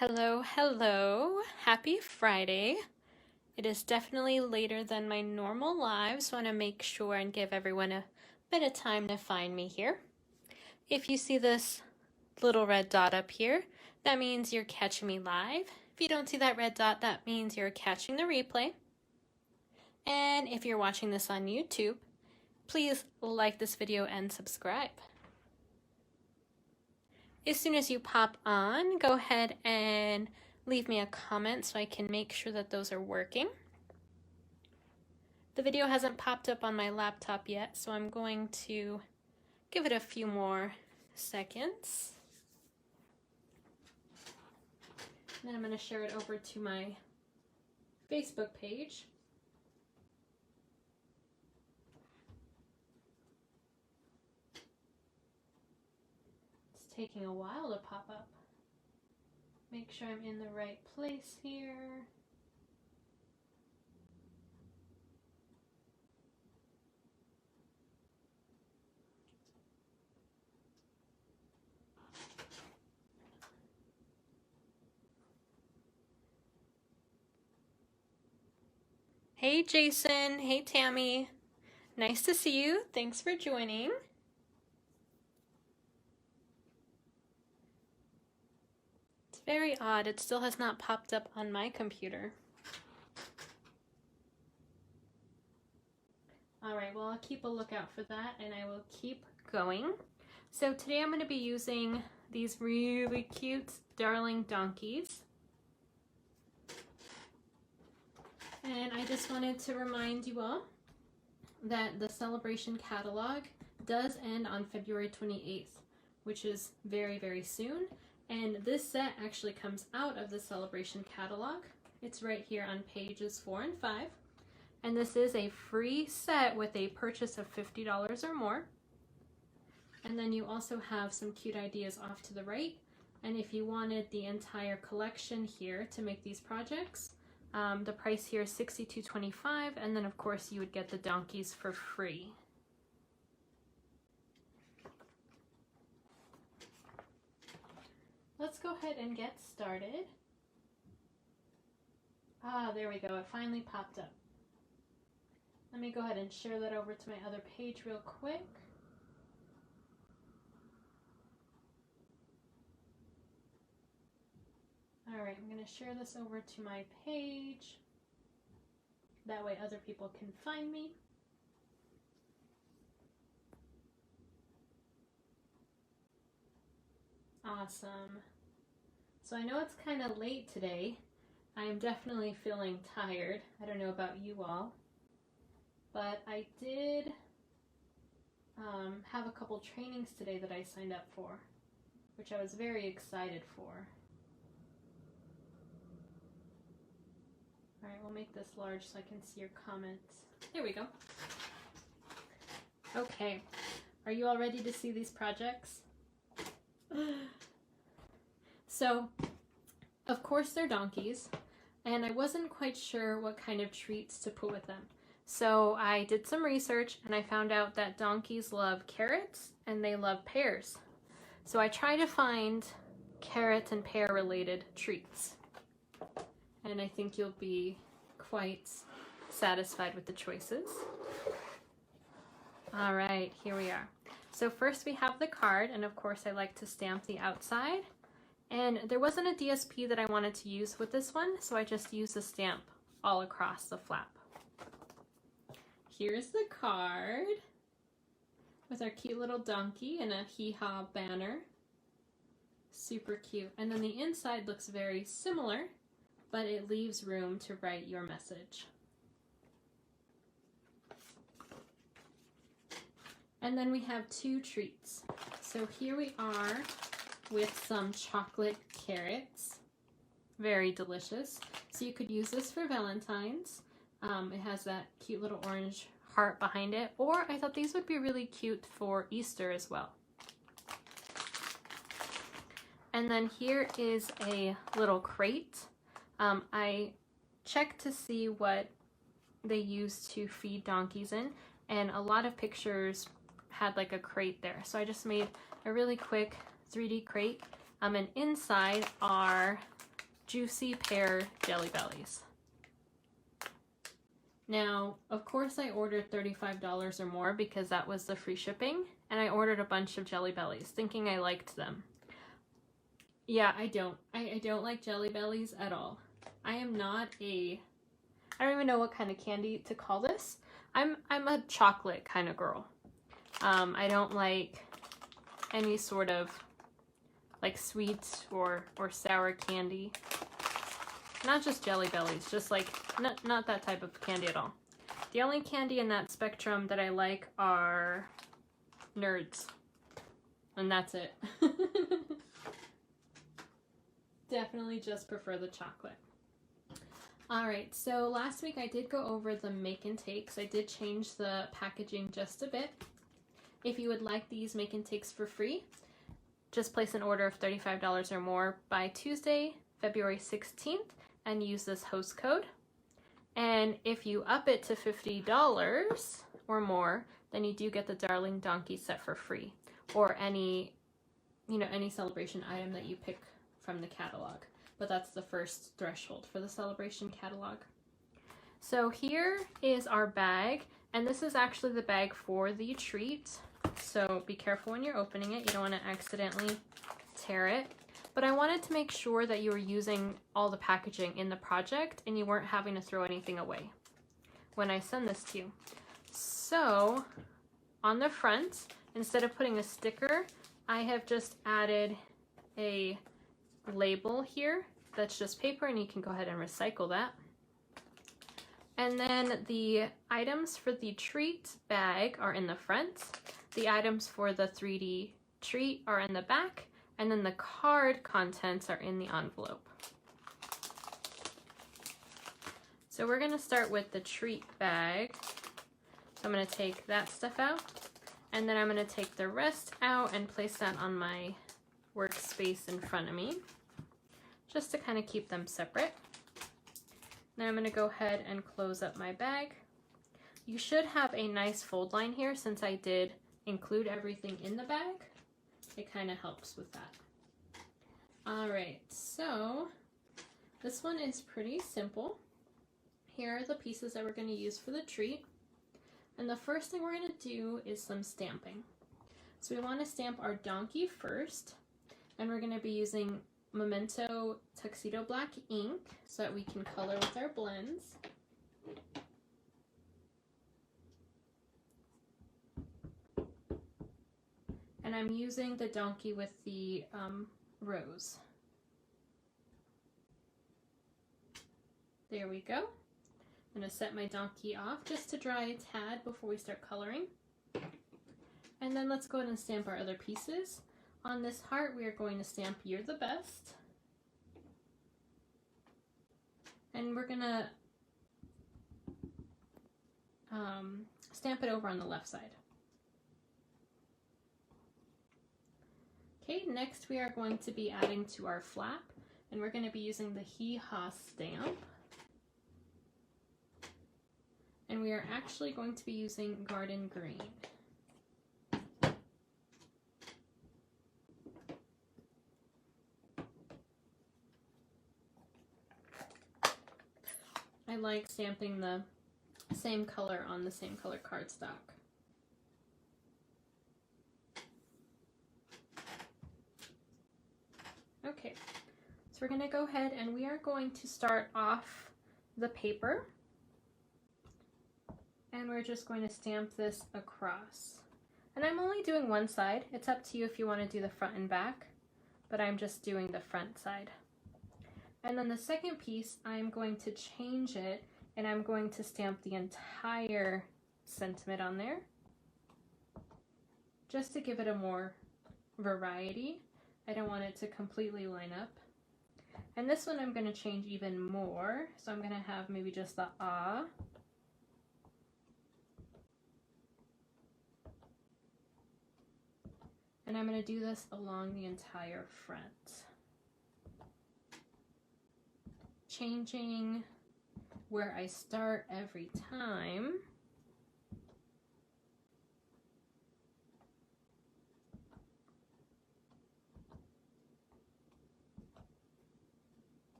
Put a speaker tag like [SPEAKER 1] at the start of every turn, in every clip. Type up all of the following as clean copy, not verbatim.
[SPEAKER 1] Hello, hello. Happy Friday. It is definitely later than my normal live, so I want to make sure and give everyone a bit of time to find me here. If you see this little red dot up here, that means you're catching me live. If you don't see that red dot, that means you're catching the replay. And if you're watching this on YouTube, please like this video and subscribe. As soon as you pop on, go ahead and leave me a comment so I can make sure that those are working. The video hasn't popped up on my laptop yet, so I'm going to give it a few more seconds. Then I'm going to share it over to my Facebook page. It's taking a while to pop up. Make sure I'm in the right place here. Hey Jason, hey Tammy. Nice to see you. Thanks for joining. It's very odd. It still has not popped up on my computer. All right, well, I'll keep a lookout for that and I will keep going. So today I'm going to be using these really cute darling donkeys. And I just wanted to remind you all that the celebration catalog does end on February 28th, which is very, very soon. And this set actually comes out of the celebration catalog. It's right here on pages 4 and 5. And this is a free set with a purchase of $50 or more. And then you also have some cute ideas off to the right. And if you wanted the entire collection here to make these projects, the price here is $62.25, and then of course you would get the donkeys for free. Let's go ahead and get started. Ah, there we go. It finally popped up. Let me go ahead and share that over to my other page real quick. All right, I'm going to share this over to my page. That way other people can find me. Awesome. So I know it's kind of late today. I am definitely feeling tired. I don't know about you all. But I did have a couple trainings today that I signed up for, which I was very excited for. All right, we'll make this large so I can see your comments. There we go. Okay, are you all ready to see these projects? So, of course they're donkeys, and I wasn't quite sure what kind of treats to put with them. So I did some research and I found out that donkeys love carrots and they love pears. So I tried to find carrot and pear related treats. And I think you'll be quite satisfied with the choices. All right, here we are. So first we have the card, and of course I like to stamp the outside. And there wasn't a DSP that I wanted to use with this one, so I just used a stamp all across the flap. Here's the card with our cute little donkey and a hee-haw banner. Super cute. And then the inside looks very similar, but it leaves room to write your message. And then we have two treats. So here we are with some chocolate carrots. Very delicious. So you could use this for Valentine's. It has that cute little orange heart behind it, or I thought these would be really cute for Easter as well. And then here is a little crate. I checked to see what they use to feed donkeys in, and a lot of pictures had like a crate there. So I just made a really quick 3D crate. And inside are Juicy Pear Jelly Bellies. Now, of course I ordered $35 or more because that was the free shipping, and I ordered a bunch of Jelly Bellies thinking I liked them. Yeah, I don't. I don't like Jelly Bellies at all. I am not a... I don't even know what kind of candy to call this. I'm a chocolate kind of girl. I don't like any sort of like sweet or sour candy. Not just Jelly Bellies, just like not that type of candy at all. The only candy in that spectrum that I like are Nerds. And that's it. Definitely just prefer the chocolate. Alright, so last week I did go over the make and takes. I did change the packaging just a bit. If you would like these make and takes for free, just place an order of $35 or more by Tuesday, February 16th, and use this host code. And if you up it to $50 or more, then you do get the Darling Donkey set for free, or any celebration item that you pick from the catalog. But that's the first threshold for the celebration catalog. So here is our bag, and this is actually the bag for the treat. So be careful when you're opening it. You don't want to accidentally tear it. But I wanted to make sure that you were using all the packaging in the project and you weren't having to throw anything away when I send this to you. So on the front, instead of putting a sticker, I have just added a label here that's just paper, and you can go ahead and recycle that. And then the items for the treat bag are in the front. The items for the 3D treat are in the back, and then the card contents are in the envelope. So we're going to start with the treat bag. So I'm going to take that stuff out, and then I'm going to take the rest out and place that on my workspace in front of me, just to kind of keep them separate. Then I'm going to go ahead and close up my bag. You should have a nice fold line here since I did include everything in the bag. It kind of helps with that. Alright, so this one is pretty simple. Here are the pieces that we're going to use for the treat. And the first thing we're going to do is some stamping. So we want to stamp our donkey first, and we're going to be using Memento Tuxedo Black ink so that we can color with our blends. And I'm using the donkey with the rose. There we go. I'm going to set my donkey off just to dry a tad before we start coloring. And then let's go ahead and stamp our other pieces. On this heart, we are going to stamp "You're the Best." And we're going to stamp it over on the left side. Okay, next we are going to be adding to our flap, and we're going to be using the Hee Haw stamp. And we are actually going to be using Garden Green. I like stamping the same color on the same color cardstock. Okay, so we're going to go ahead and we are going to start off the paper. And we're just going to stamp this across. And I'm only doing one side. It's up to you if you want to do the front and back, but I'm just doing the front side. And then the second piece, I'm going to change it, and I'm going to stamp the entire sentiment on there, just to give it a more variety. I don't want it to completely line up. And this one I'm going to change even more, so I'm going to have maybe just the "ah." And I'm going to do this along the entire front. Changing where I start every time.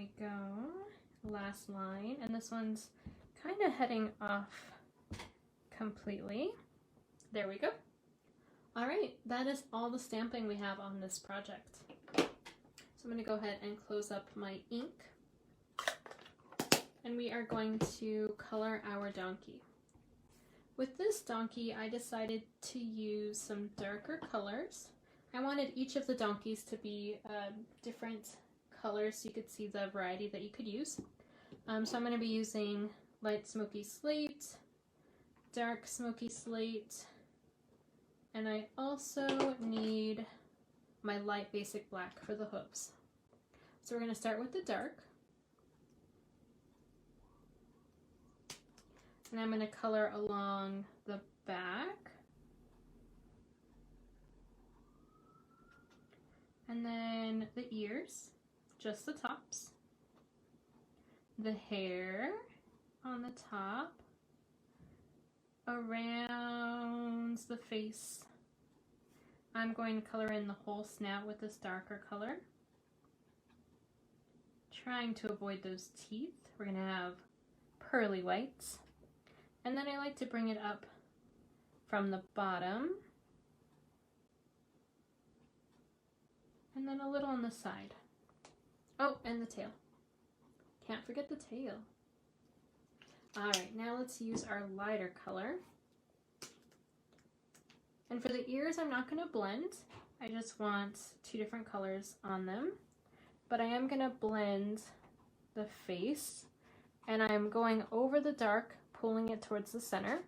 [SPEAKER 1] we go. Last line, and this one's kind of heading off completely. There we go. All right, that is all the stamping we have on this project. So I'm going to go ahead and close up my ink, and we are going to color our donkey. With this donkey, I decided to use some darker colors. I wanted each of the donkeys to be different colors so you could see the variety that you could use. So I'm going to be using light smoky slate, dark smoky slate, and I also need my light basic black for the hooves. So we're going to start with the dark. And I'm going to color along the back. And then the ears, just the tops. The hair on the top. Around the face. I'm going to color in the whole snout with this darker color. Trying to avoid those teeth. We're going to have pearly whites. And then I like to bring it up from the bottom. And then a little on the side. Oh, and the tail. Can't forget the tail. Alright, now let's use our lighter color. And for the ears, I'm not going to blend. I just want two different colors on them. But I am going to blend the face. And I'm going over the dark, pulling it towards the center.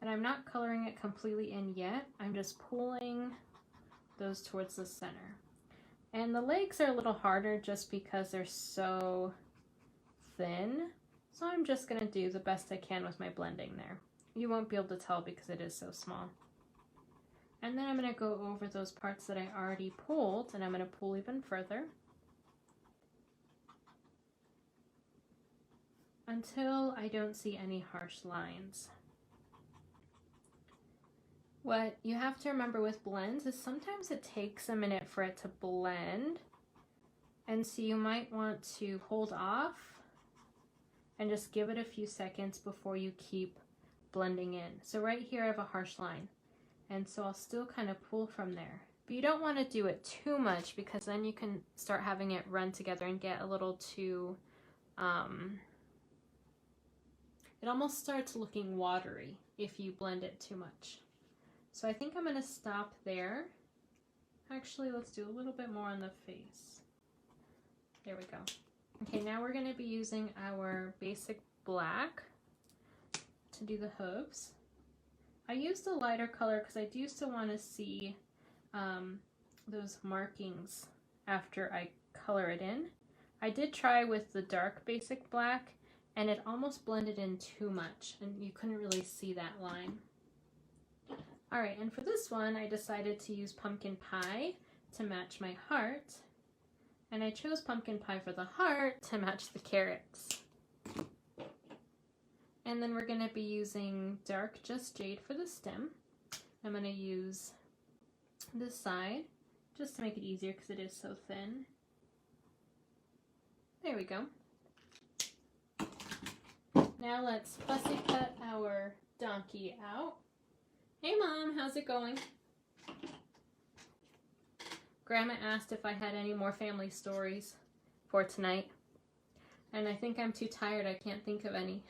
[SPEAKER 1] And I'm not coloring it completely in yet. I'm just pulling those towards the center. And the legs are a little harder just because they're so thin. So I'm just going to do the best I can with my blending there. You won't be able to tell because it is so small. And then I'm going to go over those parts that I already pulled, and I'm going to pull even further until I don't see any harsh lines. What you have to remember with blends is sometimes it takes a minute for it to blend, and so you might want to hold off and just give it a few seconds before you keep blending in. So right here I have a harsh line, and so I'll still kind of pull from there. But you don't want to do it too much because then you can start having it run together and get a little too, it almost starts looking watery if you blend it too much. So I think I'm going to stop there. Actually, let's do a little bit more on the face. There we go. Okay, now we're going to be using our basic black to do the hooves. I used a lighter color because I do still want to see those markings after I color it in. I did try with the dark basic black and it almost blended in too much and you couldn't really see that line. Alright, and for this one I decided to use pumpkin pie to match my heart. And I chose pumpkin pie for the heart to match the carrots. And then we're going to be using dark Just Jade for the stem. I'm going to use this side just to make it easier because it is so thin. There we go. Now let's fussy cut our donkey out. Hey Mom, how's it going? Grandma asked if I had any more family stories for tonight. And I think I'm too tired, I can't think of any.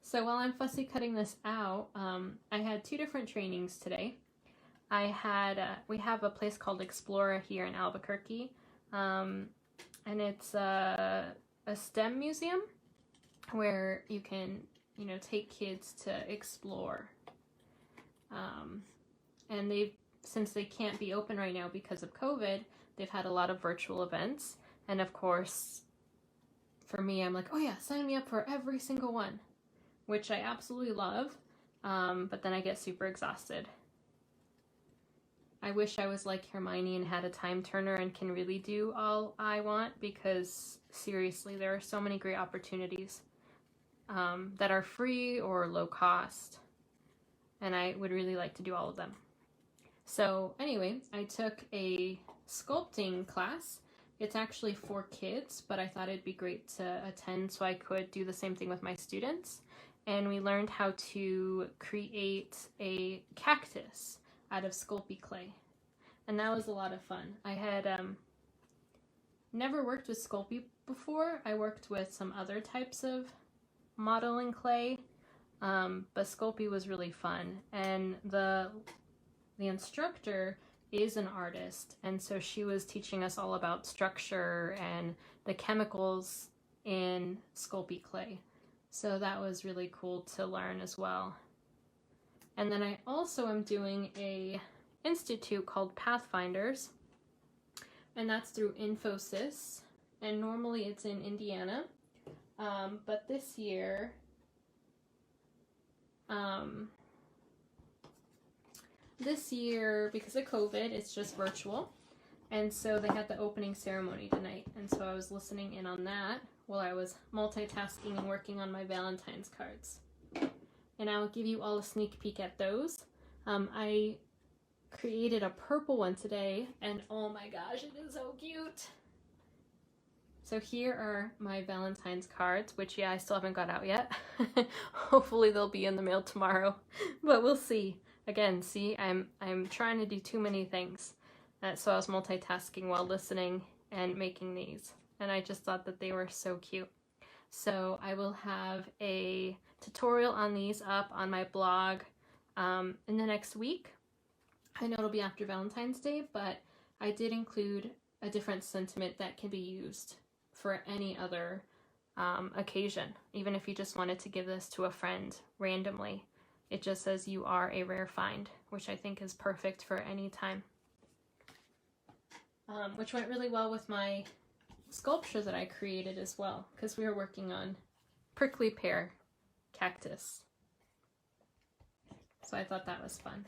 [SPEAKER 1] So while I'm fussy cutting this out, I had two different trainings today. We have a place called Explora here in Albuquerque. And it's a STEM museum where you can, take kids to explore. And since they can't be open right now because of COVID, they've had a lot of virtual events. And of course, for me, I'm like, oh yeah, sign me up for every single one, which I absolutely love. But then I get super exhausted. I wish I was like Hermione and had a time turner and can really do all I want, because seriously, there are so many great opportunities that are free or low cost. And I would really like to do all of them. So anyway, I took a sculpting class. It's actually for kids, but I thought it'd be great to attend so I could do the same thing with my students. And we learned how to create a cactus out of Sculpey clay. And that was a lot of fun. I had never worked with Sculpey before. I worked with some other types of modeling clay, but Sculpey was really fun. And the instructor is an artist, and so she was teaching us all about structure and the chemicals in Sculpey clay. So that was really cool to learn as well. And then I also am doing a institute called Pathfinders, and that's through Infosys, and normally it's in Indiana, but this year because of COVID, it's just virtual, and so they had the opening ceremony tonight, and so I was listening in on that while I was multitasking and working on my Valentine's cards. And I will give you all a sneak peek at those. I created a purple one today, and oh my gosh, it is so cute. So here are my Valentine's cards, which, yeah, I still haven't got out yet. Hopefully they'll be in the mail tomorrow, but we'll see. Again, see, I'm trying to do too many things. So I was multitasking while listening and making these, and I just thought that they were so cute. So I will have a tutorial on these up on my blog in the next week. I know it'll be after Valentine's Day, but I did include a different sentiment that can be used for any other occasion. Even if you just wanted to give this to a friend randomly, it just says you are a rare find, which I think is perfect for any time. Which went really well with my sculpture that I created as well, because we were working on prickly pear cactus. So I thought that was fun.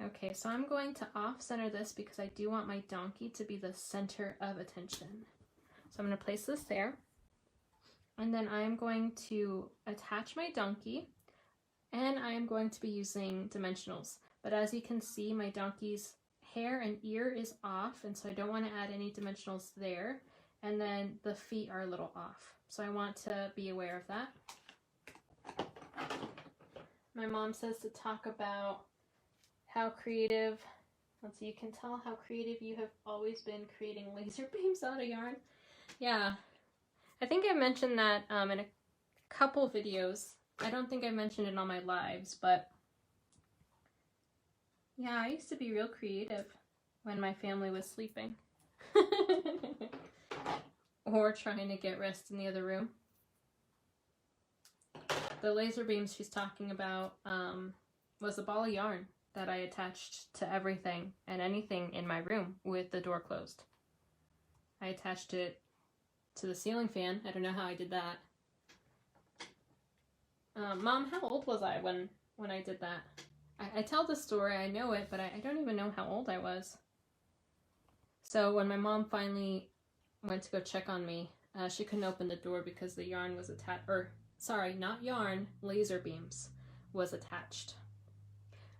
[SPEAKER 1] Okay, so I'm going to off-center this because I do want my donkey to be the center of attention. So I'm going to place this there. And then I'm going to attach my donkey, and I am going to be using dimensionals. But as you can see, my donkey's hair and ear is off, and so I don't want to add any dimensionals there. And then the feet are a little off. So I want to be aware of that. My mom says to talk about how creative, let's see, you can tell how creative you have always been creating laser beams out of yarn. Yeah, I think I mentioned that in a couple videos. I don't think I mentioned it on my lives, but yeah, I used to be real creative when my family was sleeping. Or trying to get rest in the other room. The laser beams she's talking about was a ball of yarn that I attached to everything and anything in my room with the door closed. I attached it to the ceiling fan. I don't know how I did that. Mom, how old was I when I did that? I tell the story, I know it, but I don't even know how old I was. So when my mom finally went to go check on me, she couldn't open the door because the yarn was attached, or sorry, not yarn, laser beams was attached.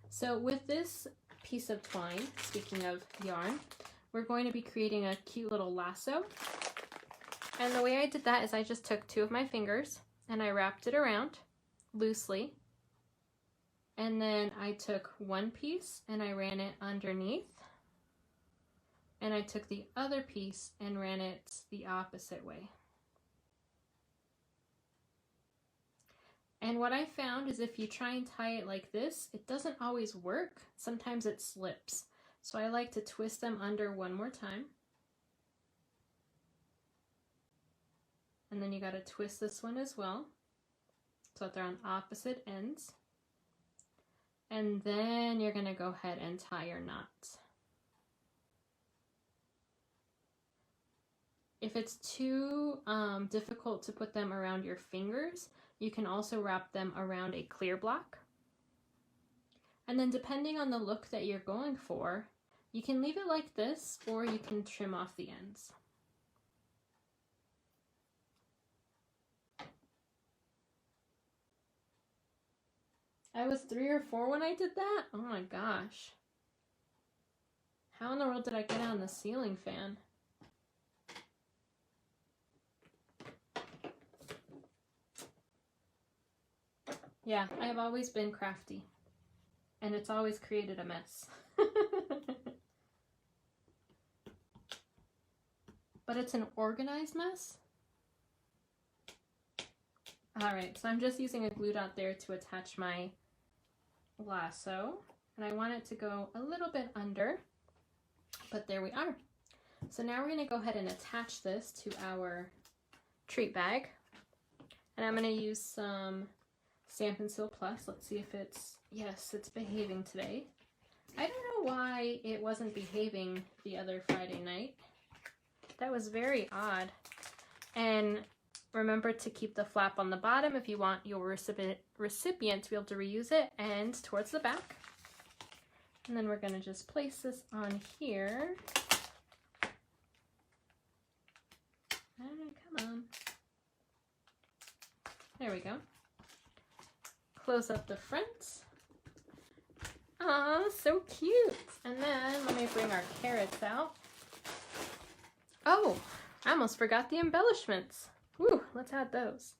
[SPEAKER 1] So with this piece of twine, speaking of yarn, we're going to be creating a cute little lasso. And the way I did that is I just took 2 of my fingers and I wrapped it around loosely. And then I took one piece and I ran it underneath. And I took the other piece and ran it the opposite way. And what I found is if you try and tie it like this, it doesn't always work. Sometimes it slips. So I like to twist them under one more time. And then you gotta twist this one as well, so that they're on opposite ends. And then you're gonna go ahead and tie your knots. If it's too difficult to put them around your fingers, you can also wrap them around a clear block. And then depending on the look that you're going for, you can leave it like this or you can trim off the ends. I was 3 or 4 when I did that? Oh my gosh. How in the world did I get on the ceiling fan? Yeah, I have always been crafty. And it's always created a mess. But it's an organized mess. Alright, so I'm just using a glue dot there to attach my lasso. And I want it to go a little bit under. But there we are. So now we're going to go ahead and attach this to our treat bag. And I'm going to use some Stampin' Seal Plus. Let's see if it's, yes, it's behaving today. I don't know why it wasn't behaving the other Friday night. That was very odd. And remember to keep the flap on the bottom if you want your recipient to be able to reuse it, and towards the back. And then we're going to just place this on here. Come on. There we go. Close up the front. Aw, so cute. And then let me bring our carrots out. Oh, I almost forgot the embellishments. Woo, let's add those.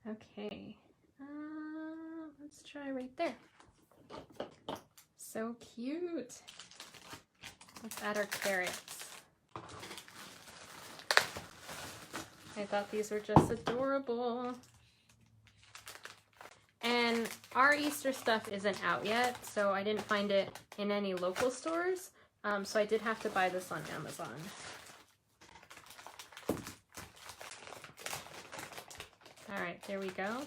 [SPEAKER 1] Okay, let's try right there. So cute. Let's add our carrots. I thought these were just adorable. And our Easter stuff isn't out yet, so I didn't find it in any local stores. So I did have to buy this on Amazon. All right, there we go.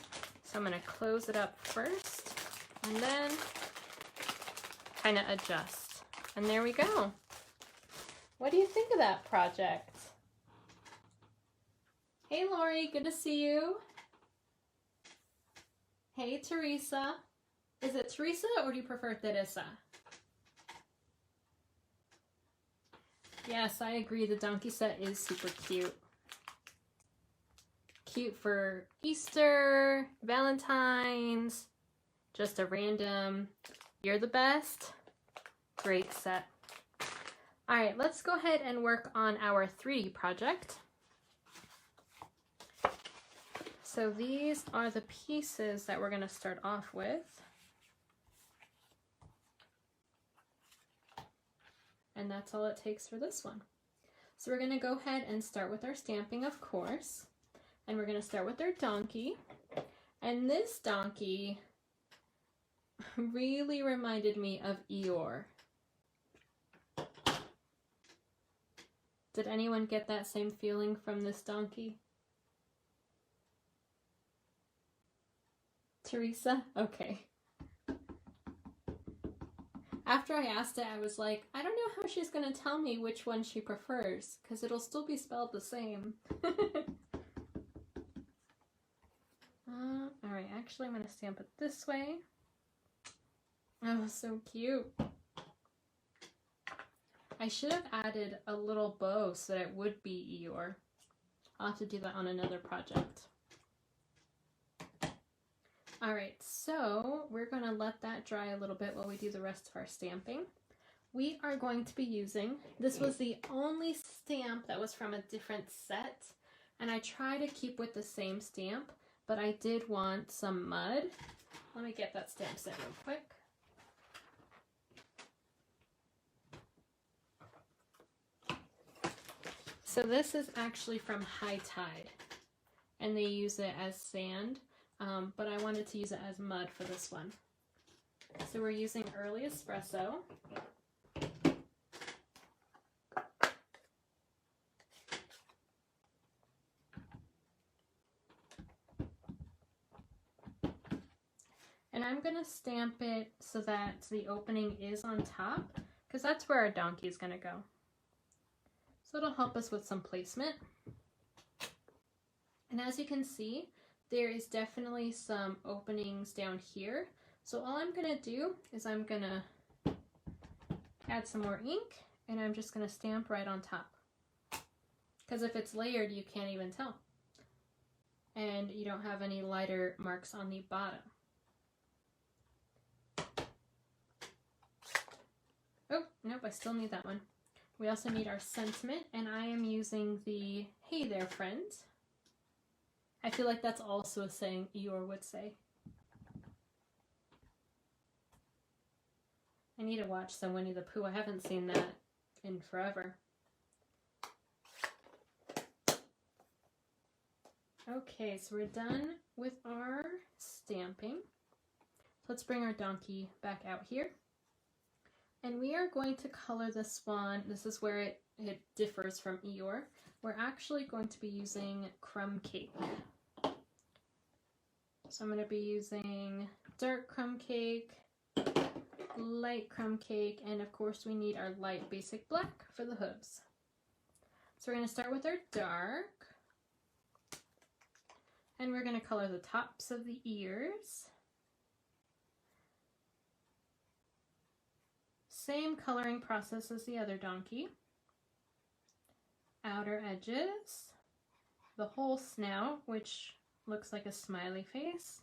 [SPEAKER 1] So I'm gonna close it up first and then kind of adjust. And there we go. What do you think of that project? Hey Lori, good to see you. Hey Teresa. Is it Teresa or do you prefer Teresa? Yes, I agree. The donkey set is super cute. Cute for Easter, Valentine's, just a random, you're the best. Great set. All right, let's go ahead and work on our 3D project. So these are the pieces that we're going to start off with. And that's all it takes for this one. So we're going to go ahead and start with our stamping, of course. And we're going to start with our donkey. And this donkey really reminded me of Eeyore. Did anyone get that same feeling from this donkey? Teresa? Okay. After I asked it, I was like, I don't know how she's going to tell me which one she prefers, because it'll still be spelled the same. Alright, actually I'm going to stamp it this way. Oh, so cute. I should have added a little bow so that it would be Eeyore. I'll have to do that on another project. Alright, so we're going to let that dry a little bit while we do the rest of our stamping. We are going to be using, this was the only stamp that was from a different set, and I try to keep with the same stamp, but I did want some mud. Let me get that stamp set real quick. So this is actually from High Tide, and they use it as sand. But I wanted to use it as mud for this one. So we're using Early Espresso. And I'm going to stamp it so that the opening is on top, because that's where our donkey is going to go. So it'll help us with some placement. And as you can see, there is definitely some openings down here. So all I'm going to do is I'm going to add some more ink, and I'm just going to stamp right on top. Because if it's layered, you can't even tell. and you don't have any lighter marks on the bottom. Oh, nope, I still need that one. We also need our sentiment, and I am using the "Hey there, friend." I feel like that's also a saying Eeyore would say. I need to watch some Winnie the Pooh. I haven't seen that in forever. Okay, so we're done with our stamping. Let's bring our donkey back out here. And we are going to color the swan. This is where it differs from Eeyore. We're actually going to be using Crumb Cake. So I'm going to be using dark crumb cake, light crumb cake, and of course we need our light basic black for the hooves. So we're going to start with our dark, and we're going to color the tops of the ears. Same coloring process as the other donkey. Outer edges, the whole snout, which looks like a smiley face.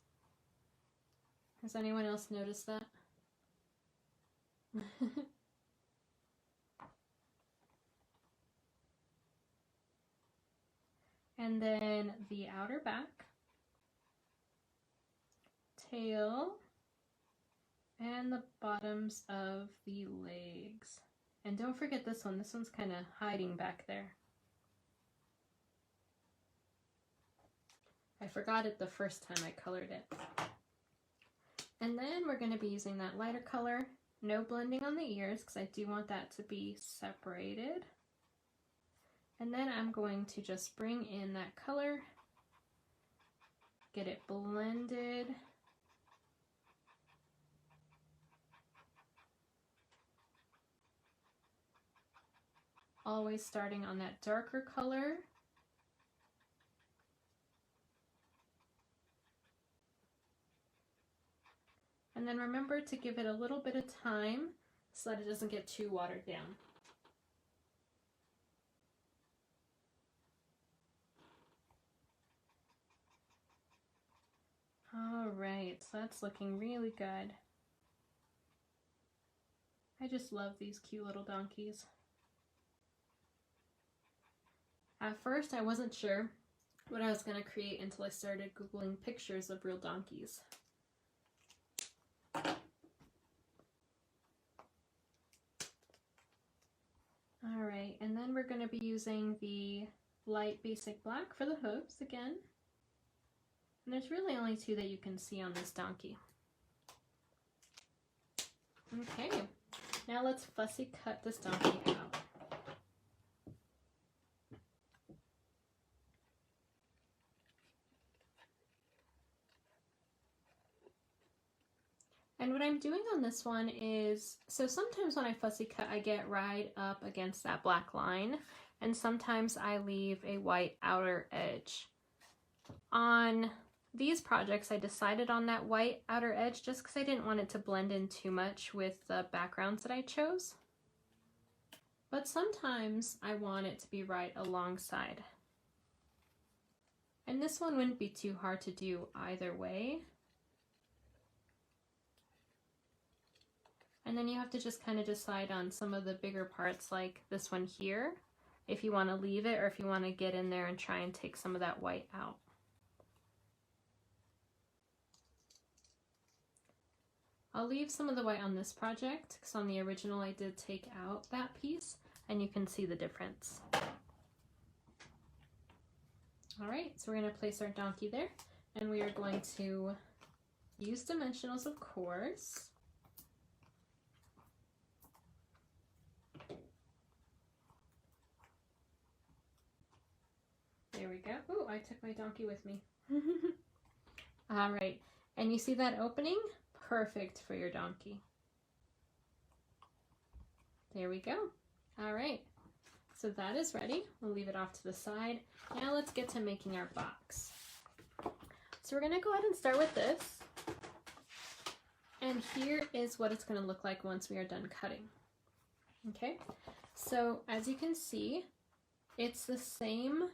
[SPEAKER 1] Has anyone else noticed that? And then the outer back, tail, and the bottoms of the legs. And don't forget this one. This one's kind of hiding back there. I forgot it the first time I colored it. And then we're going to be using that lighter color. No blending on the ears because I do want that to be separated. And then I'm going to just bring in that color, get it blended. Always starting on that darker color. And then remember to give it a little bit of time so that it doesn't get too watered down. All right, so that's looking really good. I just love these cute little donkeys. At first, I wasn't sure what I was going to create until I started Googling pictures of real donkeys. All right, and then we're going to be using the light basic black for the hooves again. And there's really only two that you can see on this donkey. Okay, now let's fussy cut this donkey out. And what I'm doing on this one is, so sometimes when I fussy cut, I get right up against that black line, and sometimes I leave a white outer edge. On these projects, I decided on that white outer edge just because I didn't want it to blend in too much with the backgrounds that I chose. But sometimes I want it to be right alongside. And this one wouldn't be too hard to do either way. And then you have to just kind of decide on some of the bigger parts like this one here, if you want to leave it or if you want to get in there and try and take some of that white out. I'll leave some of the white on this project because on the original I did take out that piece and you can see the difference. Alright, so we're going to place our donkey there and we are going to use dimensionals, of course. There we go. Ooh, I took my donkey with me. Alright, and you see that opening? Perfect for your donkey. There we go. All right, so that is ready. We'll leave it off to the side. Now let's get to making our box. So we're gonna go ahead and start with this. And here is what it's gonna look like once we are done cutting. Okay, so as you can see, it's the same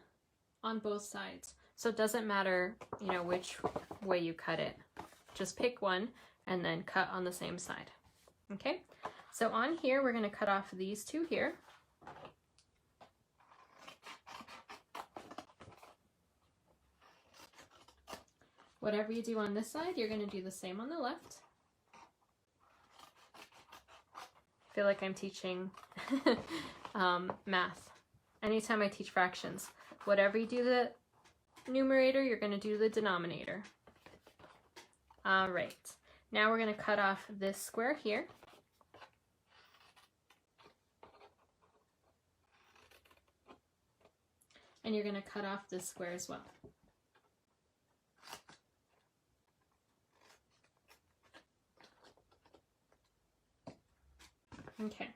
[SPEAKER 1] on both sides. So it doesn't matter, you know, which way you cut it. Just pick one and then cut on the same side. Okay, so on here, we're gonna cut off these two here. Whatever you do on this side, you're gonna do the same on the left. I feel like I'm teaching math. Anytime I teach fractions, whatever you do the numerator, you're gonna do the denominator. All right, now we're gonna cut off this square here. And you're gonna cut off this square as well. Okay,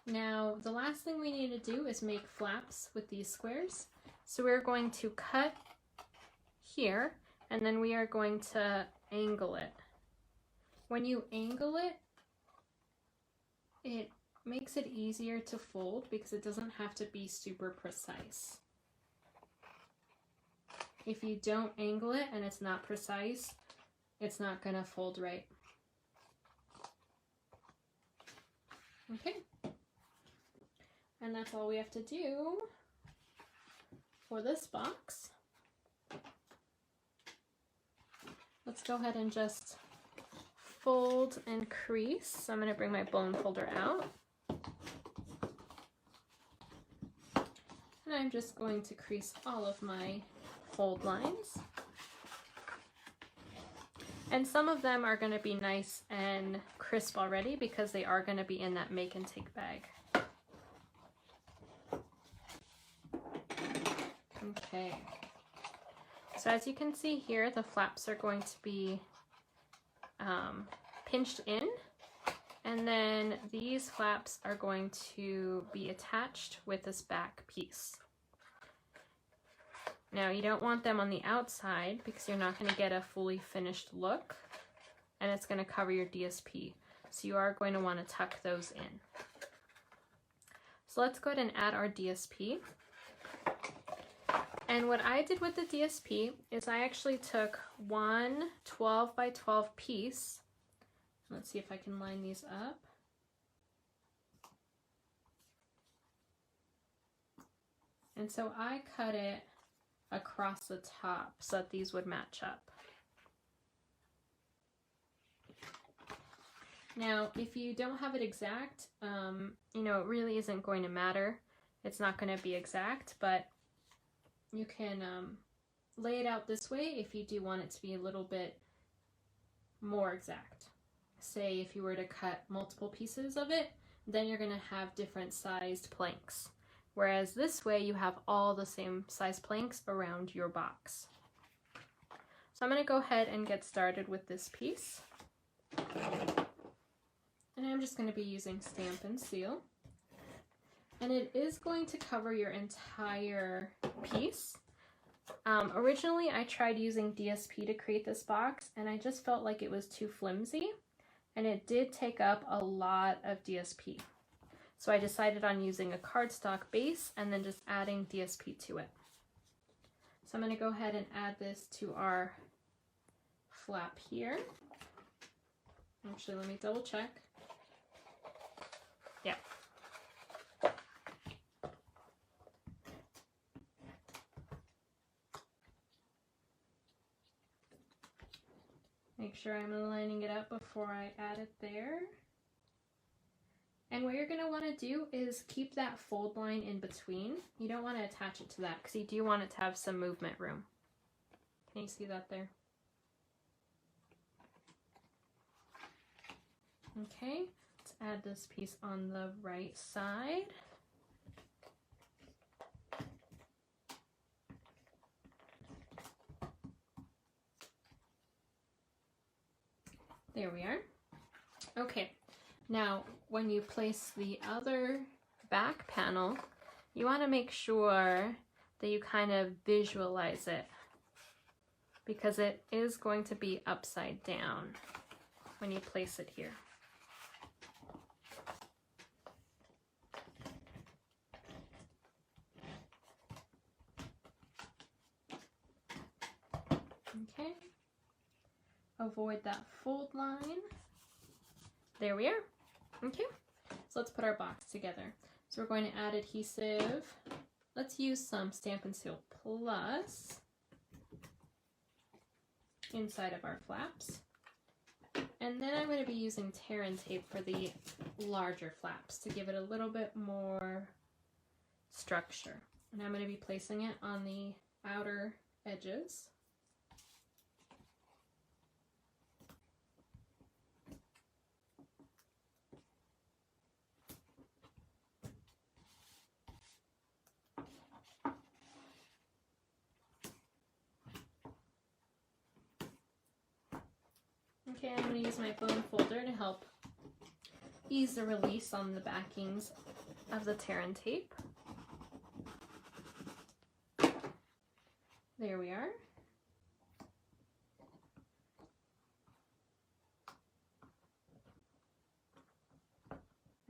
[SPEAKER 1] now the last thing we need to do is make flaps with these squares. So we're going to cut here, and then we are going to angle it. When you angle it, it makes it easier to fold because it doesn't have to be super precise. If you don't angle it and it's not precise, it's not gonna fold right. Okay, and that's all we have to do for this box. Let's go ahead and just fold and crease. So I'm going to bring my bone folder out. And I'm just going to crease all of my fold lines. And some of them are going to be nice and crisp already because they are going to be in that make and take bag. Okay. So as you can see here, the flaps are going to be pinched in, and then these flaps are going to be attached with this back piece. Now you don't want them on the outside because you're not going to get a fully finished look, and it's going to cover your DSP. So you are going to want to tuck those in. So let's go ahead and add our DSP. And what I did with the DSP is I actually took one 12 by 12 piece. Let's see if I can line these up. And so I cut it across the top so that these would match up. Now, if you don't have it exact, you know, it really isn't going to matter. It's not going to be exact, but you can lay it out this way if you do want it to be a little bit more exact. Say if you were to cut multiple pieces of it, then you're going to have different sized planks. Whereas this way you have all the same size planks around your box. So I'm going to go ahead and get started with this piece. And I'm just going to be using Stampin' Seal. And it is going to cover your entire piece. Originally I tried using DSP to create this box and I just felt like it was too flimsy and it did take up a lot of DSP. So I decided on using a cardstock base and then just adding DSP to it. So I'm going to go ahead and add this to our flap here. Actually, let me double check. Yeah. Make sure I'm lining it up before I add it there. And what you're going to want to do is keep that fold line in between. You don't want to attach it to that because you do want it to have some movement room. Can you see that there? Okay, let's add this piece on the right side. There we are. Okay, now when you place the other back panel, you want to make sure that you kind of visualize it because it is going to be upside down when you place it here. Okay. Avoid that fold line. There we are. Okay. So let's put our box together. So we're going to add adhesive. Let's use some Stampin' Seal Plus inside of our flaps. And then I'm going to be using tear and tape for the larger flaps to give it a little bit more structure. And I'm going to be placing it on the outer edges. Okay, I'm going to use my bone folder to help ease the release on the backings of the tear and tape. There we are.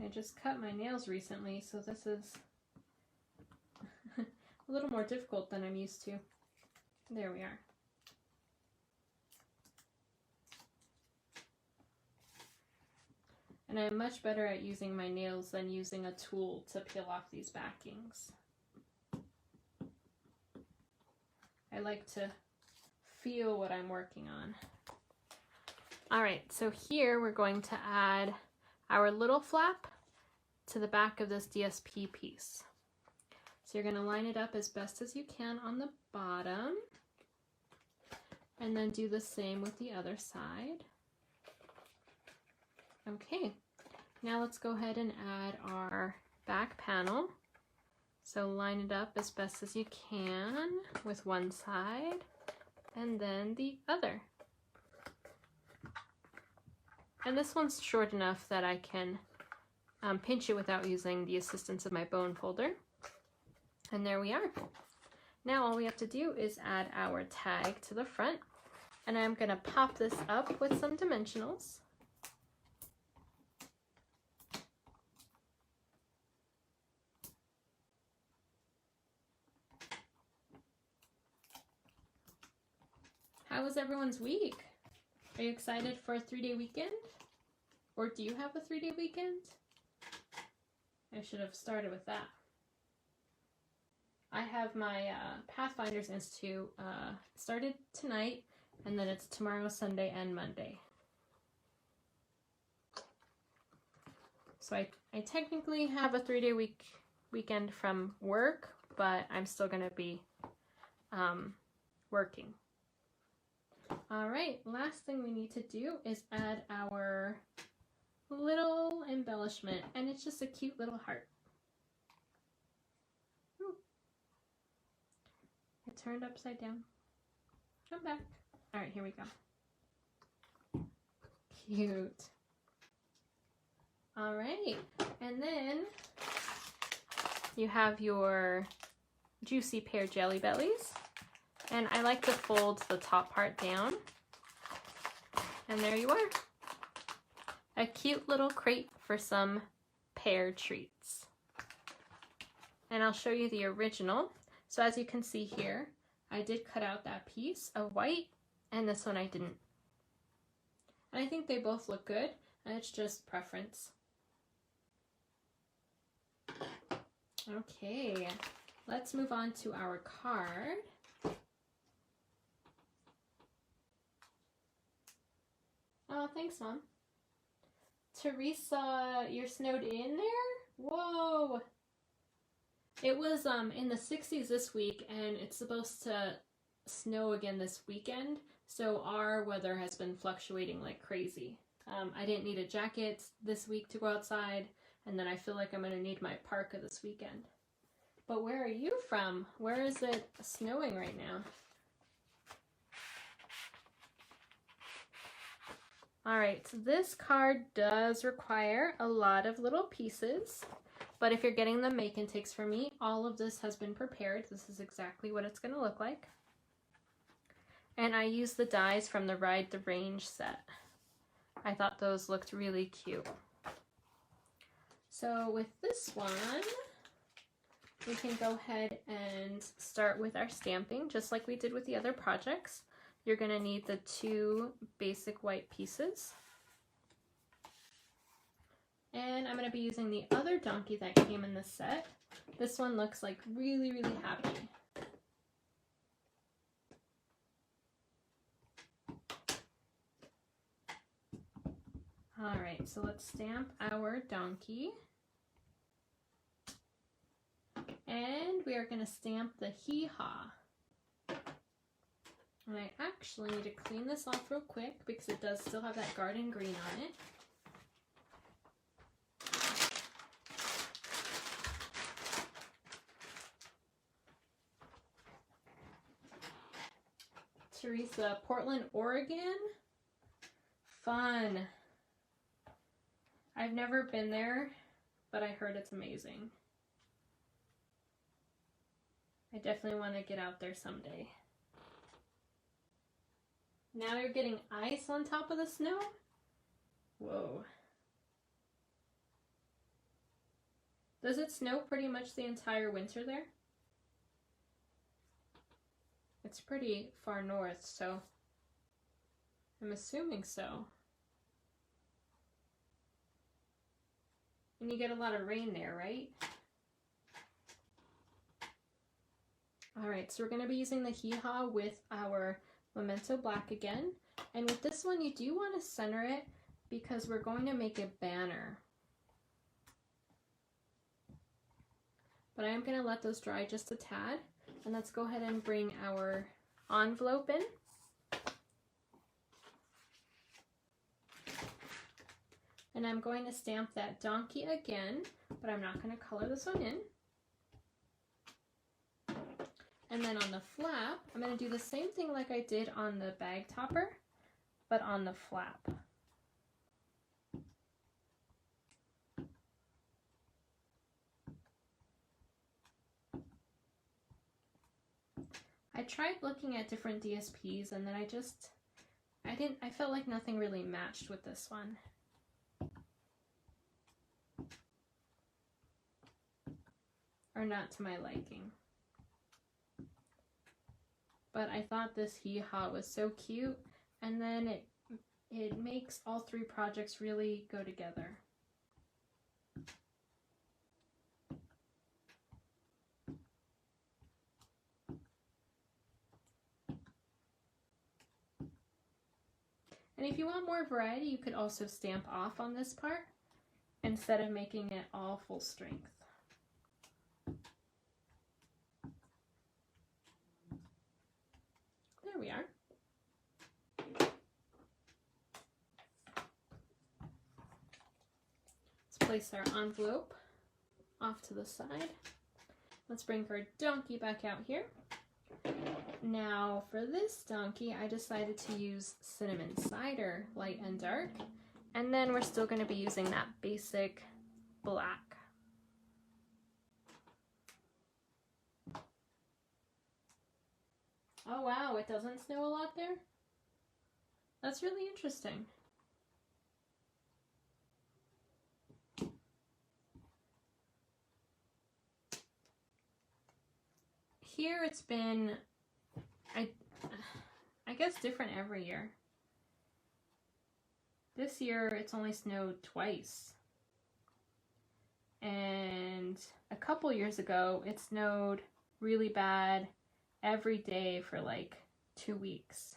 [SPEAKER 1] I just cut my nails recently, so this is a little more difficult than I'm used to. There we are. And I'm much better at using my nails than using a tool to peel off these backings. I like to feel what I'm working on. Alright, so here we're going to add our little flap to the back of this DSP piece. So you're going to line it up as best as you can on the bottom, and then do the same with the other side. Okay, now let's go ahead and add our back panel. So line it up as best as you can with one side and then the other. And this one's short enough that I can pinch it without using the assistance of my bone folder. And there we are. Now all we have to do is add our tag to the front. And I'm going to pop this up with some dimensionals. How was everyone's week? Are you excited for a 3-day weekend? Or do you have a 3-day weekend? I should have started with that. I have my Pathfinders Institute started tonight, and then it's tomorrow, Sunday, and Monday. So I technically have a 3-day weekend from work, but I'm still going to be working. All right, last thing we need to do is add our little embellishment, and it's just a cute little heart. Ooh. It turned upside down. Come back. All right, here we go. Cute. All right, and then you have your Juicy Pear Jelly Bellies. And I like to fold the top part down. And there you are. A cute little crate for some pear treats. And I'll show you the original. So as you can see here, I did cut out that piece of white, and this one I didn't. And I think they both look good, and it's just preference. Okay, let's move on to our card. Oh, thanks, Mom. Teresa, you're snowed in there? Whoa! It was in the 60s this week, and it's supposed to snow again this weekend, so our weather has been fluctuating like crazy. I didn't need a jacket this week to go outside, and then I feel like I'm going to need my parka this weekend. But where are you from? Where is it snowing right now? Alright, so this card does require a lot of little pieces, but if you're getting the make and takes from me, all of this has been prepared. This is exactly what it's going to look like. And I used the dies from the Ride the Range set. I thought those looked really cute. So with this one, we can go ahead and start with our stamping, just like we did with the other projects. you're going to need the 2 basic white pieces. And I'm going to be using the other donkey that came in the set. This one looks like really, really happy. Alright, so let's stamp our donkey. And we are going to stamp the hee-haw. And I actually need to clean this off real quick because it does still have that garden green on it. Teresa, Portland, Oregon? Fun. I've never been there, but I heard it's amazing. I definitely want to get out there someday. Now you're getting ice on top of the snow? Whoa. Does it snow pretty much the entire winter there? It's pretty far north, so I'm assuming so. And you get a lot of rain there, right? Alright, so we're going to be using the hee-haw with our Memento Black again. And with this one, you do want to center it because we're going to make a banner. But I am going to let those dry just a tad. And let's go ahead and bring our envelope in. And I'm going to stamp that donkey again, but I'm not going to color this one in. And then on the flap, I'm going to do the same thing like I did on the bag topper, but on the flap. I tried looking at different DSPs and then I felt like nothing really matched with this one. Or not to my liking. But I thought this hee-haw was so cute, and then it makes all 3 projects really go together. And if you want more variety, you could also stamp off on this part instead of making it all full strength. There we are. Let's place our envelope off to the side. Let's bring our donkey back out here. Now for this donkey, I decided to use Cinnamon Cider, light and dark. And then we're still going to be using that basic black. Oh wow, it doesn't snow a lot there? That's really interesting. Here it's been, I guess, different every year. This year it's only snowed twice. And a couple years ago it snowed really bad every day for like 2 weeks.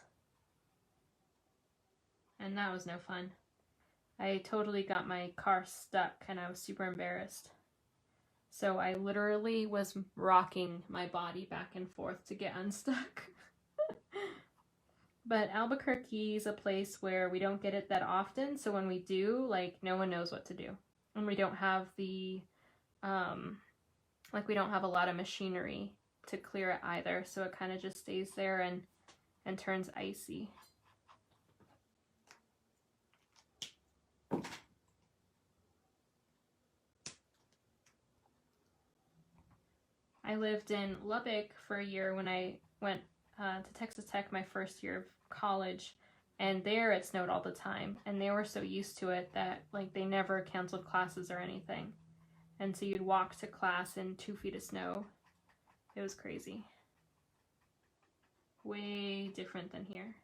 [SPEAKER 1] And that was no fun. I totally got my car stuck and I was super embarrassed. So I literally was rocking my body back and forth to get unstuck. But Albuquerque is a place where we don't get it that often, so when we do, like, no one knows what to do. And we don't have the, we don't have a lot of machinery to clear it either, so it kind of just stays there and turns icy. I lived in Lubbock for a year when I went to Texas Tech my first year of college, and there it snowed all the time, and they were so used to it that like they never canceled classes or anything. And so you'd walk to class in 2 feet of snow. It was crazy. way different than here.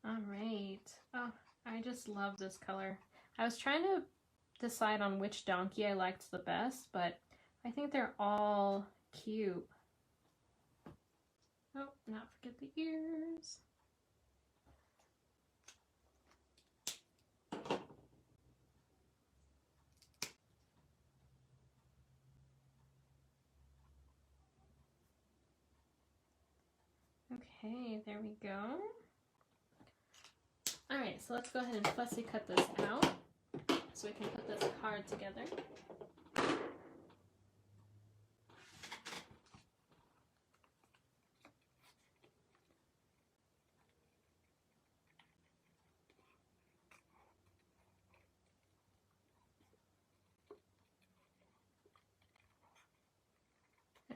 [SPEAKER 1] All right. Oh, I just love this color. I was trying to decide on which donkey I liked the best, but I think they're all cute. Oh, not forget the ears. Okay, there we go. All right, so let's go ahead and fussy cut this out so we can put this card together.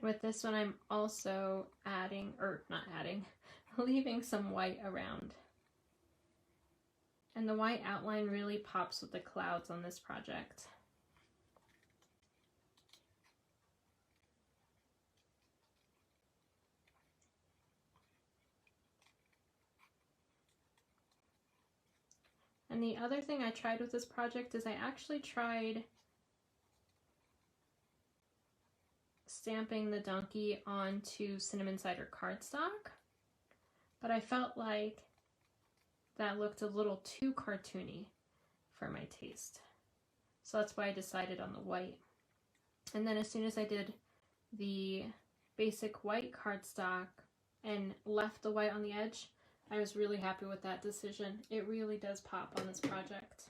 [SPEAKER 1] With this one, I'm also adding, or not adding, leaving some white around. And the white outline really pops with the clouds on this project. And the other thing I tried with this project is I actually tried stamping the donkey onto cinnamon cider cardstock, but I felt like that looked a little too cartoony for my taste. So that's why I decided on the white. And then as soon as I did the basic white cardstock and left the white on the edge, I was really happy with that decision. It really does pop on this project.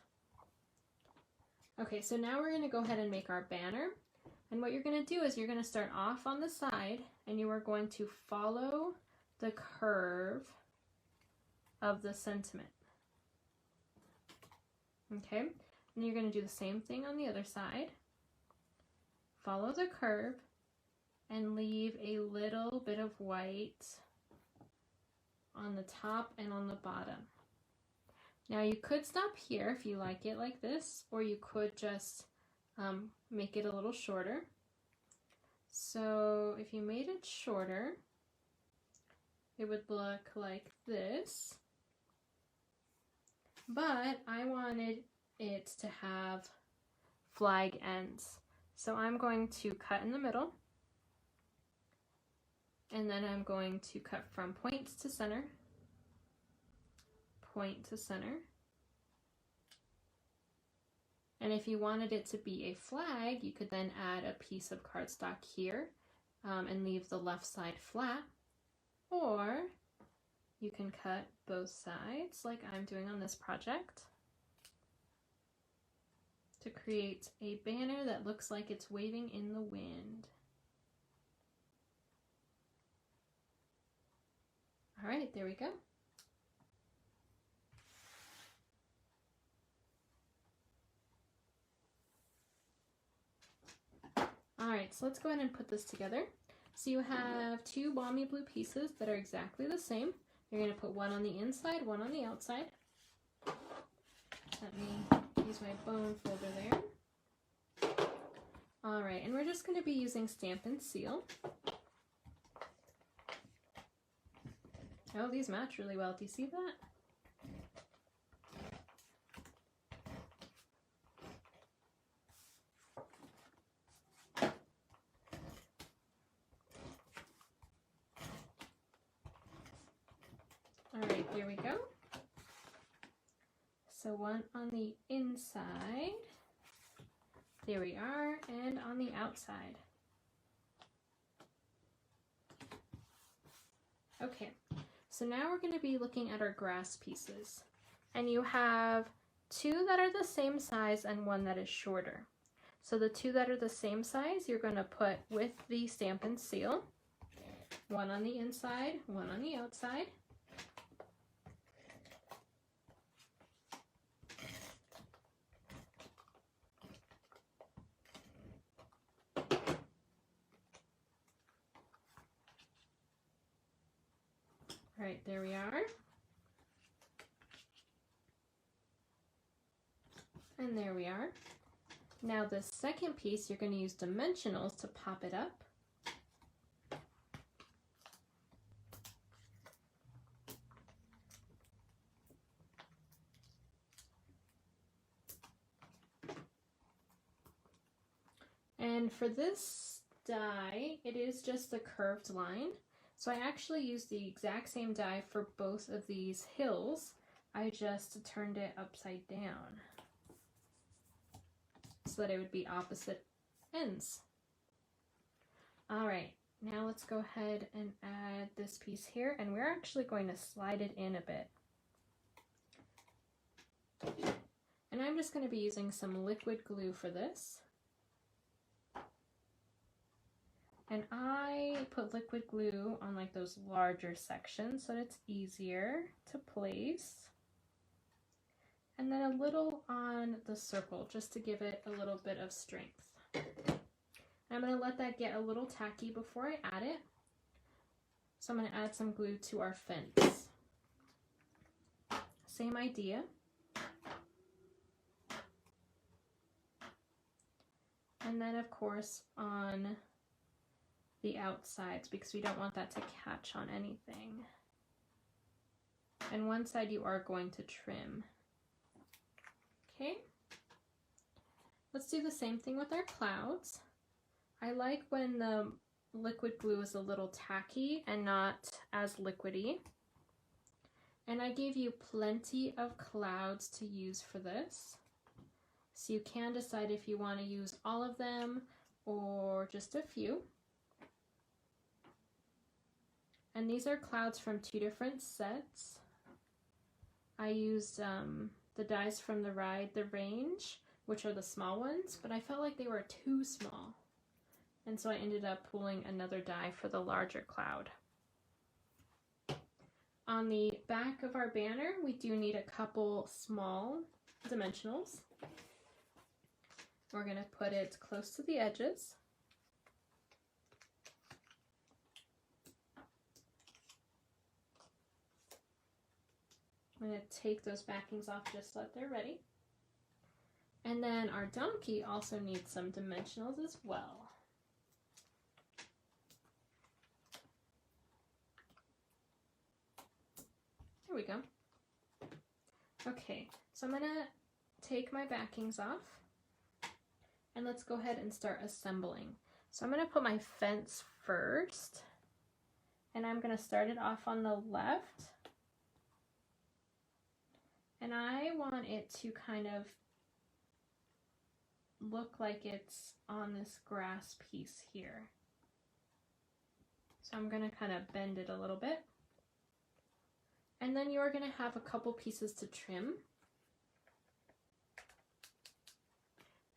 [SPEAKER 1] Okay, so now we're going to go ahead and make our banner. And what you're going to do is you're going to start off on the side and you are going to follow the curve of the sentiment. Okay, and you're going to do the same thing on the other side. Follow the curve and leave a little bit of white on the top and on the bottom. Now you could stop here if you like it like this, or you could just make it a little shorter. So if you made it shorter, it would look like this. But I wanted it to have flag ends. So I'm going to cut in the middle. And then I'm going to cut from point to center, point to center. And if you wanted it to be a flag, you could then add a piece of cardstock here and leave the left side flat. Or you can cut both sides like I'm doing on this project to create a banner that looks like it's waving in the wind. All right, there we go. All right, so let's go ahead and put this together. So you have two balmy blue pieces that are exactly the same. You're going to put one on the inside, one on the outside. Let me use my bone folder there. All right, and we're just going to be using Stampin' Seal. Oh, these match really well. Do you see that? All right, here we go. So one on the inside. There we are, and on the outside. Okay, so now we're going to be looking at our grass pieces. And you have two that are the same size and one that is shorter. So the two that are the same size, you're going to put with the Stampin' Seal. One on the inside, one on the outside. All right, there we are. And there we are. Now the second piece, you're going to use dimensionals to pop it up. And for this die, it is just a curved line. So I actually used the exact same die for both of these hills. I just turned it upside down so that it would be opposite ends. All right, now let's go ahead and add this piece here, and we're actually going to slide it in a bit. And I'm just going to be using some liquid glue for this. And I put liquid glue on like those larger sections so that it's easier to place. And then a little on the circle just to give it a little bit of strength. And I'm going to let that get a little tacky before I add it. So I'm going to add some glue to our fence. Same idea. And then of course on the outsides, because we don't want that to catch on anything. And one side you are going to trim. Okay, let's do the same thing with our clouds. I like when the liquid glue is a little tacky and not as liquidy. And I gave you plenty of clouds to use for this. So you can decide if you want to use all of them or just a few. And these are clouds from two different sets. I used the dies from the ride, the range, which are the small ones, but I felt like they were too small. And so I ended up pulling another die for the larger cloud. On the back of our banner, we do need a couple small dimensionals. We're going to put it close to the edges. I'm going to take those backings off just so that they're ready. And then our donkey also needs some dimensionals as well. There we go. Okay, so I'm going to take my backings off and let's go ahead and start assembling. So I'm going to put my fence first and I'm going to start it off on the left. And I want it to kind of look like it's on this grass piece here. So I'm going to kind of bend it a little bit. And then you're going to have a couple pieces to trim.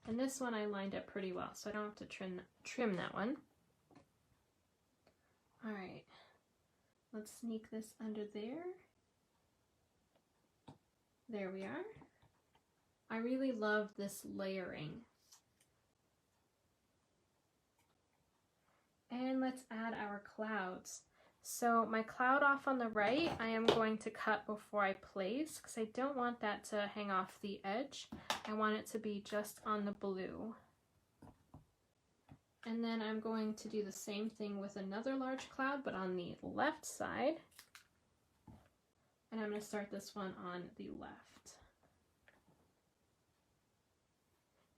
[SPEAKER 1] And this one I lined up pretty well, so I don't have to trim that one. All right, let's sneak this under there. There we are. I really love this layering. And let's add our clouds. So my cloud off on the right, I am going to cut before I place because I don't want that to hang off the edge. I want it to be just on the blue. And then I'm going to do the same thing with another large cloud, but on the left side. And I'm going to start this one on the left.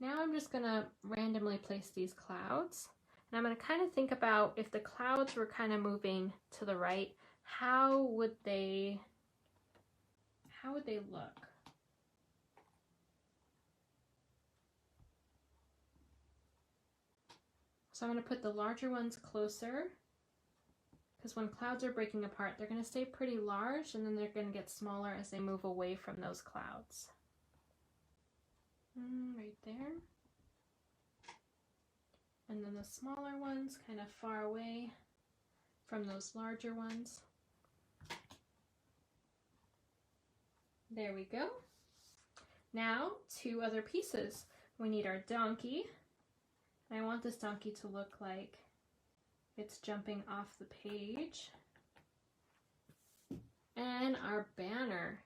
[SPEAKER 1] Now I'm just going to randomly place these clouds. And I'm going to kind of think about if the clouds were kind of moving to the right, how would they look? So I'm going to put the larger ones closer. Because when clouds are breaking apart, they're going to stay pretty large and then they're going to get smaller as they move away from those clouds. Right there. And then the smaller ones kind of far away from those larger ones. There we go. Now, two other pieces. We need our donkey. And I want this donkey to look like it's jumping off the page. And our banner.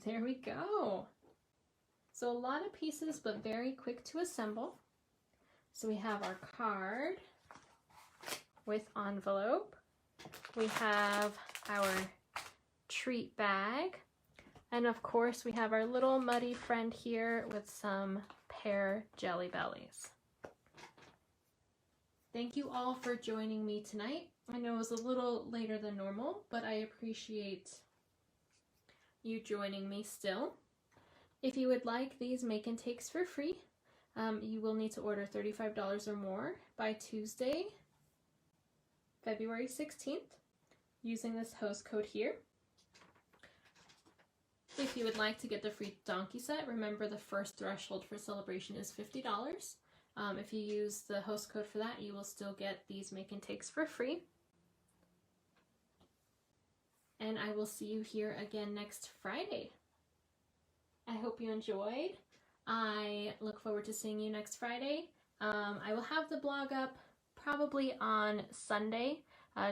[SPEAKER 1] There we go. So a lot of pieces, but very quick to assemble. So we have our card with envelope. We have our treat bag. And of course we have our little muddy friend here with some pear Jelly Bellies. Thank you all for joining me tonight. I know it was a little later than normal, but I appreciate you joining me still. If you would like these make and takes for free, you will need to order $35 or more by Tuesday, February 16th, using this host code here. If you would like to get the free donkey set, remember the first threshold for celebration is $50. If you use the host code for that, you will still get these make and takes for free. And I will see you here again next Friday. I hope you enjoyed. I look forward to seeing you next Friday. I will have the blog up probably on Sunday,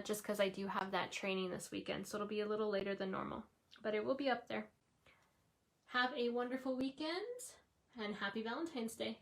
[SPEAKER 1] just because I do have that training this weekend, so it'll be a little later than normal, but it will be up there. Have a wonderful weekend, and happy Valentine's Day.